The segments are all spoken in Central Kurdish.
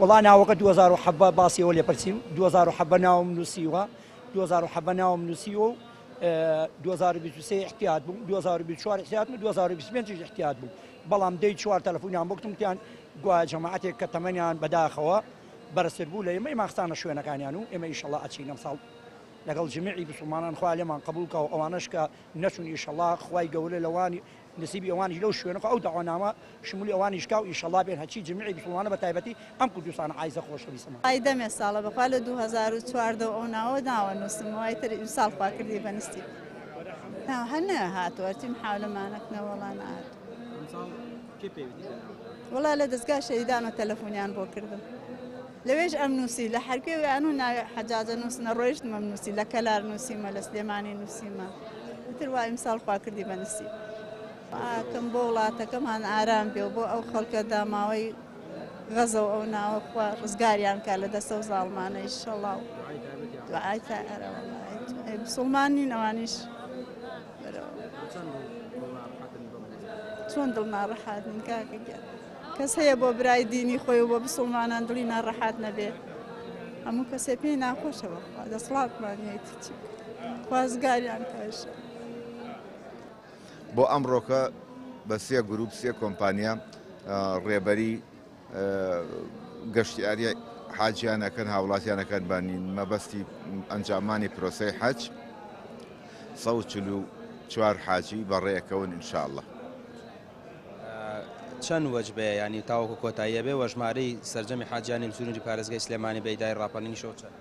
وڵا ناوەکە 2000 حەبە باسیەوە لێ پرسیم 2000 حەبە ناوم نووسیوە 2000 حەبە ناوم نووسیوە و 2023 احتیاط بوو 2024 احتیاط بوو 2025 احتیاط بوو بەڵام دەی 4 تەلەفۆنیان بۆ کتیان گوایە جەماعەتێک کە تەمەنیان بەداخەوە بەرزتر بوو لە ئێمە ماخستانە شوێنەکانیان و ئێمە ئینشەڵڵا ئەچین ئەم ساڵ لەگەڵ جمیعی بسڵمانان خوا لێمان قبول کە و ئەوانەش کە نەچون ئینشەڵڵا خوای گەورە لەوانی نسیبی ئەوانی لەو شوێنەکە ئەو داوانامە شمولی ئەوانیش کا و ئینشەڵڵا بێن هەچی جمیعی بسڵمانە بە تایبەتی ئەم کوردستانە عایزە خۆشەویستمە. ئایدەمێ ساڵە بەخوا لە 2014 ئەو ناوە ناوە نووسمەوەی تر ئیمساڵ خوا کردی بەنستی هەنە هاتووە تیم حاولەمانەکەنەوە وەڵان هات وڵا لە دەستگا شەیدان و تەلەفۆنیان بۆ کردم لەوێژ ئەم نووسی لە حرکێویان و ناوی حەجاجە نووسنە ڕۆیشتمە نووسی لە کەلار نووسیمە لە سلێمانی نووسیمە تر وای ئیمساڵ خوا کردی بەنستی کەم بۆ وڵاتەکەمان ئارام بێ و بۆ ئەو خەڵکە داماوەی غەزە و ئەو ناوە خوا ڕزگاریان کا لە دەستە و زاڵمانە ئینشەڵڵا و دوعای تا ئەرەوە بسڵمان نین ئەوانیش چۆن دڵ ناڕەحاتن کاکە کەس هەیە بۆ برای دینی خۆی و بۆ بسڵمانان دڵی ناڕەحات نەبێ هەموو کەسێ پێی ناخۆشەوە دەسڵاتمانیەتی چی خوازگاریان کاش بۆ ئەمڕۆکە بە سێ گروپ سێ کۆمپانیا ڕێبەری گەشتیاری حاجیانەکەن هاوڵاتیانەکەن بانین مەبەستی ئەنجامانی پرۆسەی حەج 144 حاجی بەڕێیەکەون ئینشاءڵڵا. چەند وەجبەیە ینی تاوەکو کۆتاییە بێ وە ژمارەی سەرجەمی حاجیانی سوورنجی پارێزگای سلێمانی بە ئیداری ڕاپەڕینیشەوە چەند؟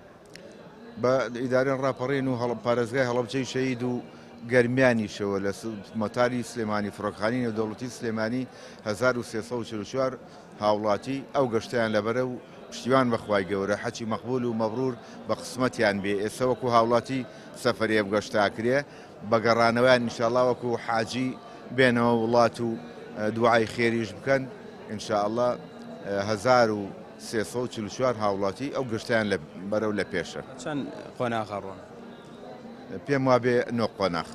بە ئیدارەی ڕاپەڕین و پارێزگای هەڵەبجەی شەهید و گەرمیانیشەوە لە مۆتاری سلێمانی فڕۆکخانەی نێودەوڵەتی سلێمانی 1344 هاوڵاتی ئەو گەشتیان لەبەرە و پشتیوان بەخوای گەورە حەجی مەقبول و مەبرور بە قسمەتیان بێ ئێستا وەکو هاوڵاتی سەفەرێ گەشتاکرێ بەگەڕانەوەیان ئینشاءڵڵا وەکو حاجی بێنەوە وڵات و دوعای خێریش بکەن ئینشاءڵڵا 1344 هاوڵاتی ئەو گەشتیان بەرەو لە پێشە. چەند قۆناغە ڕۆن؟ پێم وابێ 9 قۆناغ.